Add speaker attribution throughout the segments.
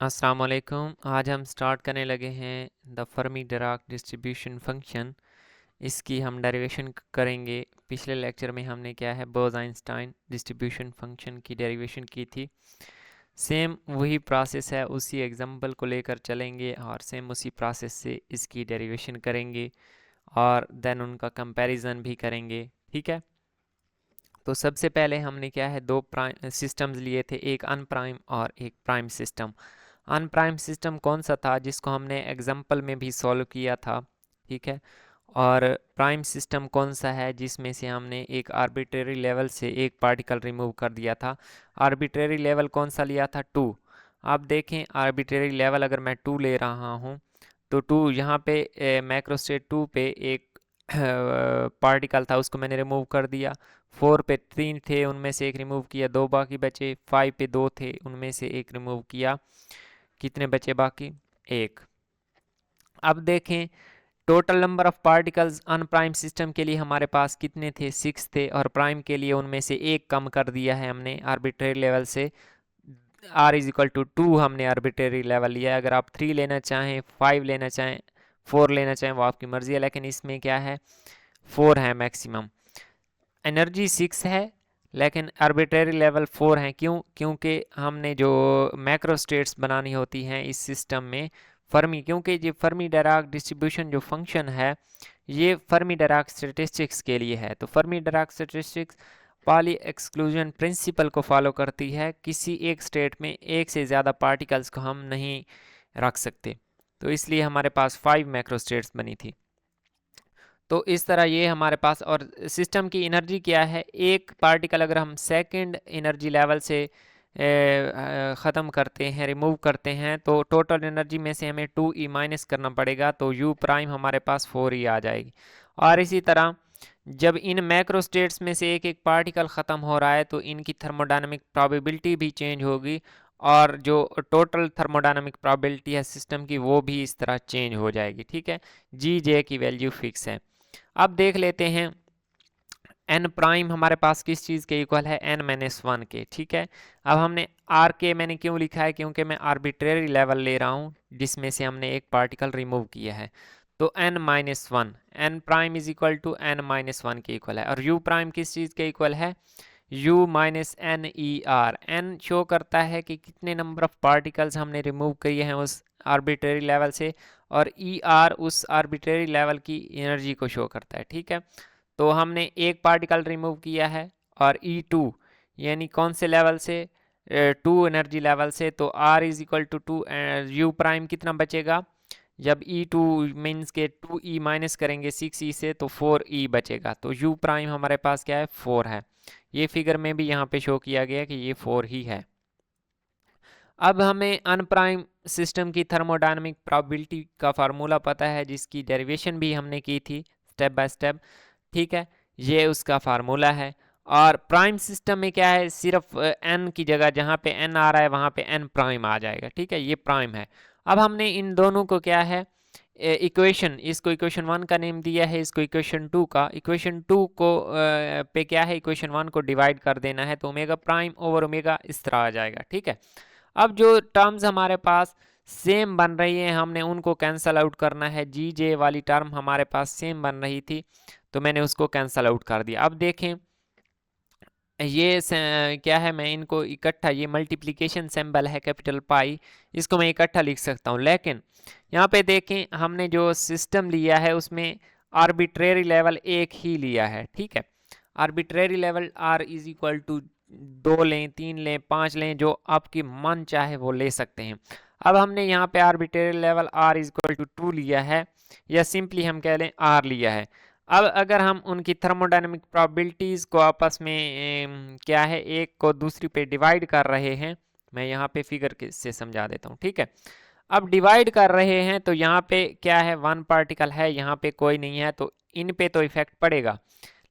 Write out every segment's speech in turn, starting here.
Speaker 1: अस्सलाम वालेकुम। आज हम स्टार्ट करने लगे हैं the Fermi Dirac distribution function. इसकी हम डेरिवेशन करेंगे। पिछले लेक्चर में हमने क्या है बोर्ज-आइंस्टाइन डिस्ट्रीब्यूशन फंक्शन की डेरिवेशन की थी। सेम वही प्रोसेस है, उसी एग्जांपल को लेकर चलेंगे और सेम उसी प्रोसेस से इसकी डेरिवेशन करेंगे और देन उनका कंपैरिजन भी करेंगे। ठीक है, तो सबसे पहले हमने क्या है दो प्राइम सिस्टम्स लिए थे, एक अनप्राइम और एक प्राइम सिस्टम। अनप्राइम सिस्टम कौन सा था जिसको हमने एग्जाम्पल में भी सॉल्व किया था, ठीक है। और प्राइम सिस्टम कौन सा है जिसमें से हमने एक आर्बिट्रेरी लेवल से एक पार्टिकल रिमूव कर दिया था। आर्बिट्रेरी लेवल कौन सा लिया था, 2। आप देखें आर्बिट्रेरी लेवल अगर मैं 2 ले रहा हूँ तो 2 यहाँ पे मैक्रोस्टेट 2 पे एक पार्टिकल था, उसको मैंने रिमूव कर दिया। 4 पे 3 थे, उनमें से एक रिमूव किया, 2 बाकी बचे। 5 पे 2 थे, उनमें से एक रिमूव किया, कितने बचे बाकी, एक। अब देखें total number of particles unprimed system के लिए हमारे पास कितने थे, 6 थे, और प्राइम के लिए उनमें से एक कम कर दिया है हमने आर्बिट्रेरी लेवल से। r इज इक्वल टू 2 हमने आर्बिट्रेरी लेवल लिया है। अगर आप 3 लेना चाहें, 5 लेना चाहें, 4 लेना चाहें, वो आपकी मर्जी है, लेकिन इसमें क्या है 4 है मैक्सिमम। एनर्जी 6 है लेकिन आर्बिट्रेरी लेवल 4 है। क्यों? क्योंकि हमने जो मैक्रो स्टेट्स बनानी होती हैं इस सिस्टम में फर्मी, क्योंकि ये फर्मी डिराक डिस्ट्रीब्यूशन जो फंक्शन है ये फर्मी डिराक स्टैटिस्टिक्स के लिए है। तो फर्मी डिराक स्टैटिस्टिक्स पाली एक्सक्लूजन प्रिंसिपल को फॉलो करती है। किसी एक स्टेट में एक से ज़्यादा पार्टिकल्स को हम नहीं रख सकते, तो इसलिए हमारे पास 5 मैक्रो स्टेट्स बनी थी। तो इस तरह ये हमारे पास, और सिस्टम की एनर्जी क्या है, एक पार्टिकल अगर हम सेकंड एनर्जी लेवल से ख़त्म करते हैं, रिमूव करते हैं, तो टोटल एनर्जी में से हमें 2e माइनस करना पड़ेगा, तो u प्राइम हमारे पास 4e आ जाएगी। और इसी तरह जब इन मैक्रो स्टेट्स में से एक एक पार्टिकल ख़त्म हो रहा है तो इनकी थर्मोडायनामिक प्रोबेबिलिटी भी चेंज होगी, और जो टोटल थर्मोडायनामिक प्रोबेबिलिटी है सिस्टम की वो भी इस तरह चेंज हो जाएगी। ठीक है, जी जे की वैल्यू फिक्स है। अब देख लेते हैं एन प्राइम हमारे पास किस चीज़ के इक्वल है, एन माइनस 1 के। ठीक है, अब हमने आर के मैंने क्यों लिखा है, क्योंकि मैं आर्बिट्रेरी लेवल ले रहा हूँ जिसमें से हमने एक पार्टिकल रिमूव किया है। तो N minus 1, N prime is equal to N minus 1 के इक्वल है। और यू प्राइम किस चीज़ के इक्वल है, u minus N E R. N show करता है कि कितने नंबर ऑफ पार्टिकल्स हमने रिमूव किए हैं उस आर्बिट्रेरी लेवल से, और ई आर उस आर्बिट्रेरी लेवल की एनर्जी को शो करता है। ठीक है, तो हमने एक पार्टिकल रिमूव किया है, और ई टू यानी कौन से लेवल से, 2 एनर्जी लेवल से, तो r is equal to 2, U prime कितना बचेगा, जब ई टू मीन्स के 2e माइनस करेंगे 6e से तो 4e बचेगा। तो u प्राइम हमारे पास क्या है, 4 है। ये फिगर में भी यहाँ पे शो किया गया कि ये 4 ही है। अब हमें अनप्राइम सिस्टम की थर्मोडायनामिक प्रोबेबिलिटी का फार्मूला पता है, जिसकी डेरिवेशन भी हमने की थी स्टेप बाय स्टेप। ठीक है, ये उसका फार्मूला है। और प्राइम सिस्टम में क्या है, सिर्फ n की जगह जहाँ पे n आ रहा है वहाँ पे n प्राइम आ जाएगा। ठीक है, ये प्राइम है। अब हमने इन दोनों को क्या है इक्वेशन, इसको इक्वेशन 1 का नेम दिया है, इसको इक्वेशन 2 का। इक्वेशन 2 को पे क्या है, इक्वेशन 1 को डिवाइड कर देना है, तो ओमेगा प्राइम ओवर ओमेगा इस तरह आ जाएगा। ठीक है, अब जो टर्म्स हमारे पास सेम बन रही है हमने उनको कैंसल आउट करना है। जी जे वाली टर्म हमारे पास सेम बन रही थी तो मैंने उसको कैंसल आउट कर दिया। अब देखें ये क्या है, मैं इनको इकट्ठा, ये मल्टीप्लिकेशन सिंबल है कैपिटल पाई, इसको मैं इकट्ठा लिख सकता हूँ। लेकिन यहाँ पे देखें हमने जो सिस्टम लिया है उसमें आर्बिट्रेरी लेवल एक ही लिया है। ठीक है, arbitrary level r is equal to 2 लें, 3 लें, 5 लें, जो आपकी मन चाहे वो ले सकते हैं। अब हमने यहाँ पे arbitrary level r is equal to 2 लिया है, या सिंपली हम कह लें r लिया है। अब अगर हम उनकी थर्मोडायनामिक प्रोबेबिलिटीज़ को आपस में क्या है, एक को दूसरी पे डिवाइड कर रहे हैं, मैं यहाँ पे फिगर से समझा देता हूँ। ठीक है, अब डिवाइड कर रहे हैं तो यहाँ पे क्या है, 1 पार्टिकल है, यहाँ पे कोई नहीं है, तो इन पे तो इफेक्ट पड़ेगा।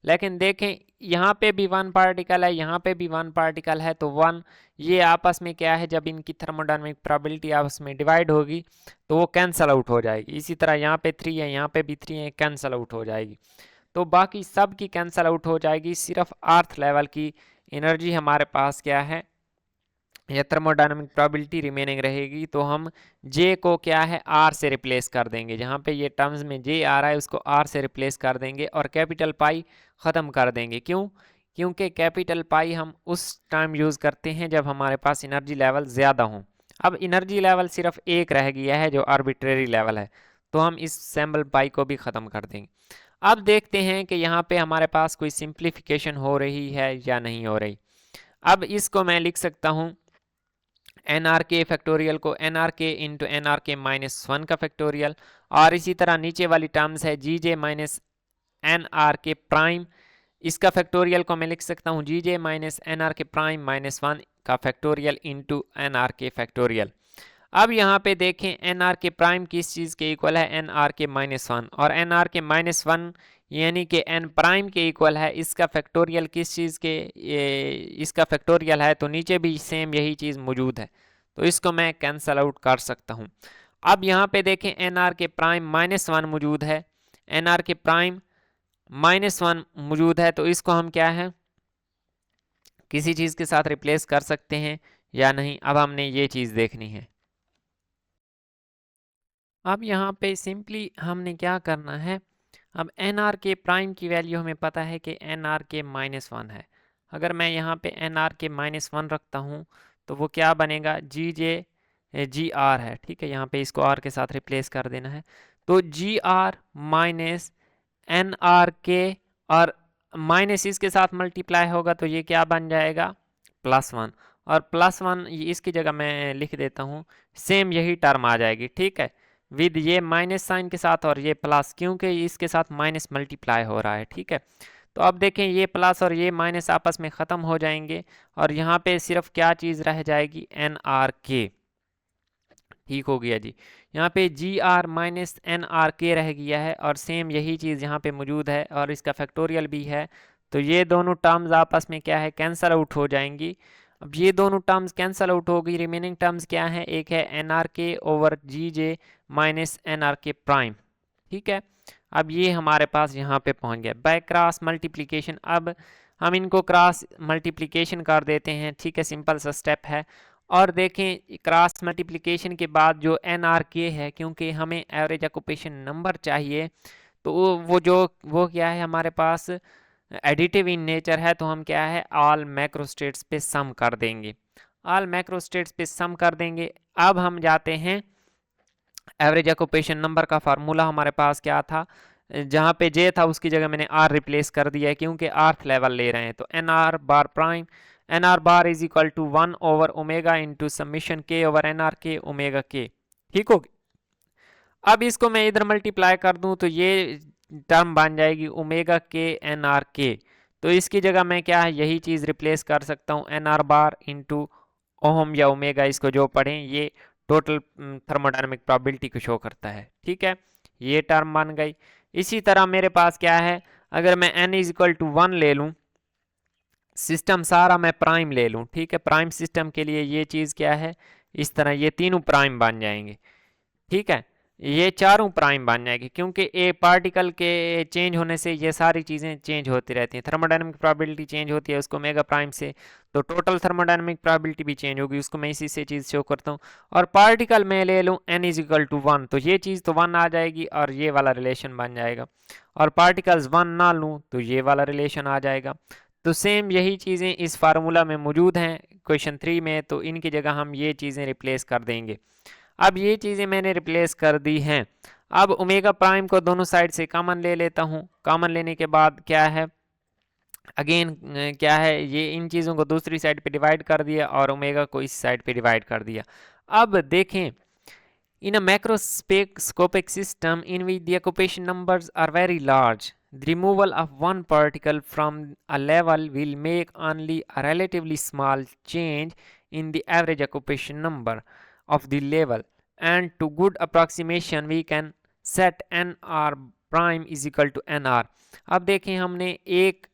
Speaker 1: लेकिन देखें यहाँ पे भी 1 पार्टिकल है, यहाँ पे भी 1 पार्टिकल है, तो 1 ये आपस में क्या है, जब इनकी थर्मोडायनामिक प्रोबेबिलिटी आपस में डिवाइड होगी तो वो कैंसल आउट हो जाएगी। इसी तरह यहाँ पे 3 है, यहाँ पे भी 3 है, कैंसल आउट हो जाएगी। तो बाकी सब की कैंसल आउट हो जाएगी, सिर्फ अर्थ लेवल की एनर्जी हमारे पास क्या है, या थर्मोडायनामिक प्रोबेबिलिटी रिमेनिंग रहेगी, तो हम जे को क्या है आर से रिप्लेस कर देंगे। जहाँ पे ये टर्म्स में जे आ रहा है उसको आर से रिप्लेस कर देंगे और कैपिटल पाई ख़त्म कर देंगे। क्यों? क्योंकि कैपिटल पाई हम उस टाइम यूज़ करते हैं जब हमारे पास एनर्जी लेवल ज़्यादा हो। अब एनर्जी लेवल सिर्फ एक रह गया है जो आर्बिट्रेरी लेवल है, तो हम इस सैम्पल पाई को भी ख़त्म कर देंगे। अब देखते हैं कि यहाँ पे हमारे पास कोई सिंप्लीफिकेशन हो रही है या नहीं हो रही। अब इसको मैं लिख सकता हूँ एन आर के फैक्टोरियल को एन आर के इंटू एन आर के माइनस वन का फैक्टोरियल, और इसी तरह नीचे वाली टर्म्स है जी जे माइनस एन आर के प्राइम, इसका फैक्टोरियल को मैं लिख सकता हूँ जी जे माइनस एन आर के प्राइम माइनस वन का फैक्टोरियल इंटू एन आर के फैक्टोरियल। अब यहाँ पे देखें एन आर के प्राइम किस चीज़ के इक्वल है, एन आर के माइनस वन, और एन आर के माइनस वन यानी कि एन प्राइम के इक्वल है। इसका फैक्टोरियल किस चीज़ के, इसका फैक्टोरियल है, तो नीचे भी सेम यही चीज़ मौजूद है, तो इसको मैं कैंसल आउट कर सकता हूँ। अब यहाँ पे देखें एन आर के प्राइम माइनस वन मौजूद है, एन आर के प्राइम माइनस वन मौजूद है, तो इसको हम क्या है किसी चीज़ के साथ रिप्लेस कर सकते हैं या नहीं, अब हमने ये चीज़ देखनी है। अब यहाँ पे सिंपली हमने क्या करना है, अब एन आर के प्राइम की वैल्यू हमें पता है कि एन आर के माइनस वन है। अगर मैं यहाँ पे एन आर के माइनस वन रखता हूँ तो वो क्या बनेगा, जी जे जी आर है, ठीक है, यहाँ पे इसको आर के साथ रिप्लेस कर देना है, तो जी आर माइनस एन आर के, और माइनस इसके साथ मल्टीप्लाई होगा तो ये क्या बन जाएगा, प्लस वन, और प्लस वन इसकी जगह मैं लिख देता हूँ, सेम यही टर्म आ जाएगी, ठीक है, विद ये माइनस साइन के साथ और ये प्लस, क्योंकि इसके साथ माइनस मल्टीप्लाई हो रहा है, ठीक है। तो अब देखें ये प्लस और ये माइनस आपस में ख़त्म हो जाएंगे और यहाँ पे सिर्फ क्या चीज़ रह जाएगी, एन आर के, ठीक हो गया जी। यहाँ पे जी आर माइनस एन आर के रह गया है और सेम यही चीज़ यहाँ पे मौजूद है और इसका फैक्टोरियल भी है, तो ये दोनों टर्म्स आपस में क्या है कैंसल आउट हो जाएंगी। अब ये दोनों टर्म्स कैंसल आउट हो गई, रिमेनिंग टर्म्स क्या है, एक है एन आर के ओवर जी जे माइनस एन आर के प्राइम, ठीक है। अब ये हमारे पास यहाँ पे पहुँच गया बाय क्रॉस मल्टीप्लिकेशन। अब हम इनको क्रॉस मल्टीप्लिकेशन कर देते हैं, ठीक है, सिंपल सा स्टेप है। और देखें क्रॉस मल्टीप्लिकेशन के बाद जो एन आर के है, क्योंकि हमें एवरेज ऑक्यूपेशन नंबर चाहिए, तो वो क्या है हमारे पास एडिटिव इन नेचर है, तो हम क्या है ऑल मैक्रोस्टेट्स पे सम कर देंगे, ऑल मैक्रोस्टेट्स पे सम कर देंगे। अब हम जाते हैं एवरेज ऑक्यूपेशन नंबर का फार्मूला हमारे पास क्या था, जहाँ पे जे था उसकी जगह मैंने आर रिप्लेस कर दिया है क्योंकि आर्थ लेवल ले रहे हैं, तो N R bar prime, N R bar is equal to 1 over omega into summation K over N R K omega K, ठीक हो। अब इसको मैं इधर मल्टीप्लाई कर दूं तो ये टर्म बन जाएगी ओमेगा के एन आर के, तो इसकी जगह मैं क्या है यही चीज़ रिप्लेस कर सकता हूँ, N R bar into ohm या ओमेगा, इसको जो पढ़ें ये टोटल थर्मोडायनामिक प्रोबेबिलिटी को शो करता है, ठीक है, ये टर्म बन गई। इसी तरह मेरे पास क्या है, अगर मैं n इज इक्वल टू 1 ले लूँ, सिस्टम सारा मैं प्राइम ले लूँ, ठीक है, प्राइम सिस्टम के लिए ये चीज़ क्या है, इस तरह ये तीनों प्राइम बन जाएंगे, ठीक है, ये चारों प्राइम बन जाएंगे क्योंकि ए पार्टिकल के चेंज होने से ये सारी चीज़ें चेंज होती रहती हैं, थर्मोडायनामिक प्रोबेबिलिटी चेंज होती है उसको मेगा प्राइम से, तो टोटल थर्मोडायनामिक प्रोबेबिलिटी भी चेंज होगी, उसको मैं इसी से चीज़ शो करता हूँ। और पार्टिकल में ले लूँ n इज इक्वल टू 1, तो ये चीज़ तो 1 आ जाएगी और ये वाला रिलेशन बन जाएगा, और पार्टिकल्स 1 ना लूँ तो ये वाला रिलेशन आ जाएगा। तो सेम यही चीज़ें इस फार्मूला में मौजूद हैं क्वेश्चन 3 में, तो इनकी जगह हम ये चीज़ें रिप्लेस कर देंगे। अब ये चीज़ें मैंने रिप्लेस कर दी हैं। अब ओमेगा प्राइम को दोनों साइड से कॉमन ले लेता हूँ, कॉमन लेने के बाद क्या है अगेन क्या है, ये इन चीज़ों को दूसरी साइड पे डिवाइड कर दिया और ओमेगा को इस साइड पे डिवाइड कर दिया। अब देखें in a macroscopic system in which the occupation numbers are very large, the removal of one particle from a level will make only a relatively small change in the average occupation number of the level, and to good approximation we can set nr prime is equal to nr। अब देखें हमने एक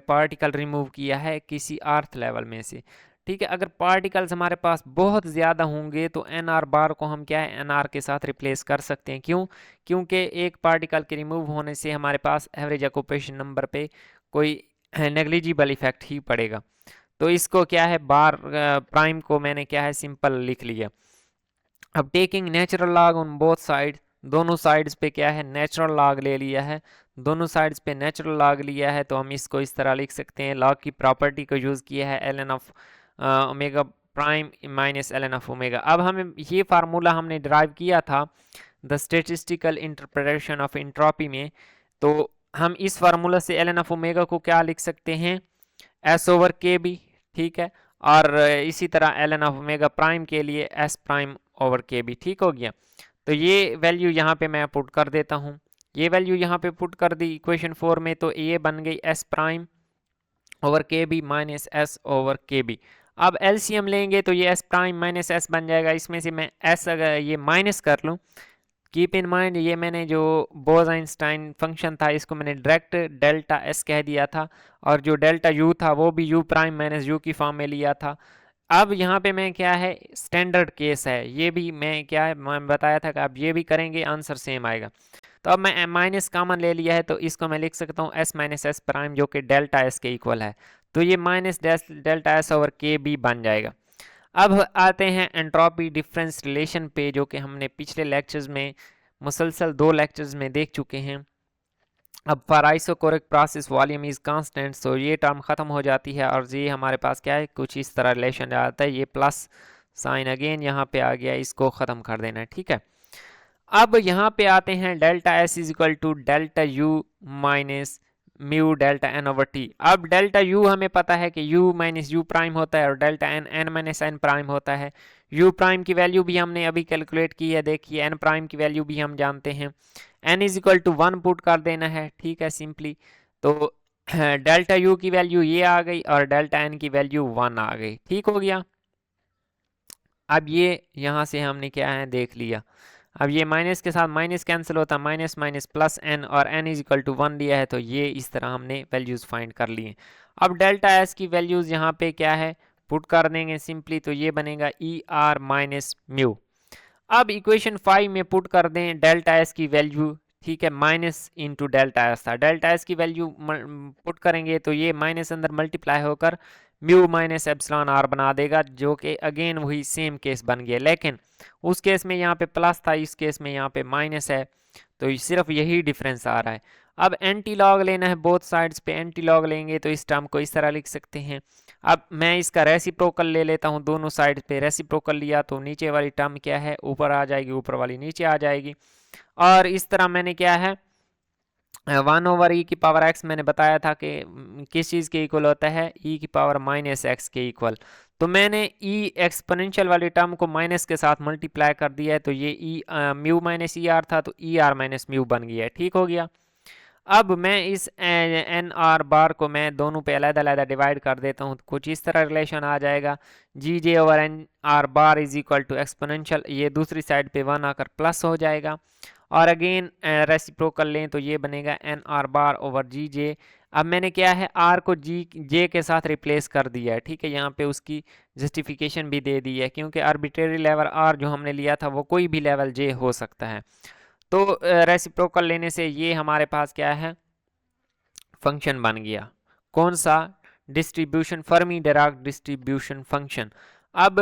Speaker 1: particle remove किया है किसी earth level में से, ठीक है, अगर पार्टिकल्स हमारे पास बहुत ज़्यादा होंगे तो एन आर बार को हम क्या है एन आर के साथ रिप्लेस कर सकते हैं। क्यों? क्योंकि एक पार्टिकल के रिमूव होने से हमारे पास एवरेज ऑक्यूपेशन नंबर पे कोई नेग्लिजिबल इफेक्ट ही पड़ेगा। तो इसको क्या है बार प्राइम को मैंने क्या है सिंपल लिख लिया। अब taking natural log on both side, दोनों साइड्स पे क्या है नेचुरल लॉग ले लिया है, दोनों साइड्स पे नेचुरल लॉग लिया है, तो हम इसको इस तरह लिख सकते हैं लॉग की प्रॉपर्टी को यूज़ किया है ln of omega prime minus ln of omega. अब हमें ये फार्मूला हमने ड्राइव किया था the statistical interpretation of entropy में, तो हम इस फार्मूला से ln ऑफ ओमेगा को क्या लिख सकते हैं एस ओवर के बी, ठीक है, और इसी तरह ln ऑफ ओमेगा प्राइम के लिए एस प्राइम ओवर के बी, ठीक हो गया। तो ये वैल्यू यहाँ पे मैं पुट कर देता हूँ, ये वैल्यू यहाँ पे पुट कर दी इक्वेशन 4 में, तो ये बन गई एस प्राइम ओवर के बी माइनस एस ओवर के बी। अब एलसीएम लेंगे तो ये एस प्राइम माइनस एस बन जाएगा, इसमें से मैं एस अगर ये माइनस कर लूँ, कीप इन माइंड ये मैंने जो बोज-आइंस्टाइन फंक्शन था इसको मैंने डायरेक्ट डेल्टा एस कह दिया था, और जो डेल्टा यू था वो भी यू प्राइम माइनस यू की फॉर्म में लिया था। अब यहाँ पे मैं क्या है स्टैंडर्ड केस है, ये भी मैं क्या है मैं बताया था कि आप ये भी करेंगे आंसर सेम आएगा। तो अब मैं माइनस कॉमन ले लिया है, तो इसको मैं लिख सकता हूँ एस माइनस एस प्राइम जो कि डेल्टा एस के इक्वल है, तो ये माइनस डेल्टा एस ओवर के बी बन जाएगा। अब आते हैं एंट्रोपी डिफरेंस रिलेशन पे, जो कि हमने पिछले लेक्चर्स में मुसलसल 2 लेक्चर्स में देख चुके हैं। अब for isochoric process volume is constant, so ये टर्म ख़त्म हो जाती है और ये हमारे पास क्या है कुछ इस तरह रिलेशन आता है, ये प्लस साइन अगेन यहाँ पे आ गया, इसको ख़त्म कर देना है, ठीक है। अब यहाँ पे आते हैं delta S is equal to delta U minus mu delta N over T. अब डेल्टा यू हमें पता है कि यू माइनस यू प्राइम होता है और delta N N minus N prime होता है। यू प्राइम की वैल्यू भी हमने अभी कैलकुलेट की है, देखिए एन प्राइम की वैल्यू भी हम जानते हैं, N is equal to 1 put कर देना है, ठीक है सिंपली। तो डेल्टा यू की वैल्यू ये आ गई और डेल्टा एन की वैल्यू 1 आ गई, ठीक हो गया। अब ये यहाँ से हमने क्या है देख लिया, अब ये माइनस के साथ माइनस कैंसिल होता है, माइनस माइनस प्लस एन और एन इज इक्वल टू 1 लिया है, तो ये इस तरह हमने वैल्यूज़ फाइंड कर लिए। अब डेल्टा एस की वैल्यूज़ यहाँ पे क्या है पुट कर देंगे सिंपली, तो ये बनेगा ई आर माइनस म्यू। अब इक्वेशन 5 में पुट कर दें डेल्टा एस की वैल्यू, ठीक है, माइनस इंटू डेल्टा एस था, डेल्टा एस की वैल्यू पुट करेंगे तो ये माइनस अंदर मल्टीप्लाई होकर म्यू माइनस एप्सिलॉन आर बना देगा, जो कि अगेन वही सेम केस बन गया, लेकिन उस केस में यहाँ पे प्लस था, इस केस में यहाँ पे माइनस है, तो सिर्फ यही डिफरेंस आ रहा है। अब एंटी लॉग लेना है बोथ साइड्स पे, एंटी लॉग लेंगे तो इस टर्म को इस तरह लिख सकते हैं। अब मैं इसका रेसिप्रोकल ले लेता हूँ, दोनों साइड पे रेसिप्रोकल लिया तो नीचे वाली टर्म क्या है ऊपर आ जाएगी, ऊपर वाली नीचे आ जाएगी, और इस तरह मैंने क्या है 1 ओवर ई की पावर एक्स मैंने बताया था कि किस चीज़ के इक्वल होता है ई की पावर माइनस एक्स के इक्वल, तो मैंने ई एक्सपोनेंशियल वाली टर्म को माइनस के साथ मल्टीप्लाई कर दिया है, तो ये ई म्यू माइनस ई आर था तो ई आर माइनस म्यू बन गया है, ठीक हो गया। अब मैं इस एन आर बार को मैं दोनों पे अलग-अलग डिवाइड कर देता हूँ, तो कुछ इस तरह रिलेशन आ जाएगा, G J over N R bar is equal to exponential, ये दूसरी साइड पे 1 आकर प्लस हो जाएगा, और अगेन रेसिप्रोकल लें तो ये बनेगा एन आर बार ओवर जी जे। अब मैंने क्या है आर को जी जे के साथ रिप्लेस कर दिया है, ठीक है, यहाँ पे उसकी जस्टिफिकेशन भी दे दी है, क्योंकि आर्बिट्रेरी लेवल आर जो हमने लिया था वो कोई भी लेवल जे हो सकता है। तो रेसिप्रोकल लेने से ये हमारे पास क्या है फंक्शन बन गया, कौन सा distribution Fermi Dirac distribution function. अब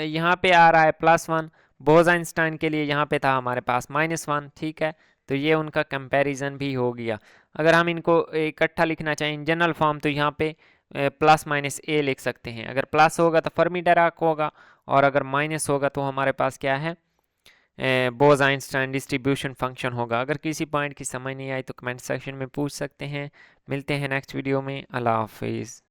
Speaker 1: यहाँ पे आ रहा है +1, बोज-आइंस्टाइन के लिए यहाँ पे था हमारे पास -1, ठीक है, तो ये उनका कंपैरिजन भी हो गया। अगर हम इनको इकट्ठा लिखना चाहें जनरल फॉर्म तो यहाँ पे प्लस माइनस ए लिख सकते हैं, अगर प्लस होगा तो फर्मी डिराक होगा और अगर माइनस होगा तो हमारे पास क्या है बोज-आइंस्टाइन डिस्ट्रीब्यूशन फंक्शन होगा। अगर किसी पॉइंट की समझ नहीं आई तो कमेंट सेक्शन में पूछ सकते हैं। मिलते हैं नेक्स्ट वीडियो में, अल्लाह हाफिज़।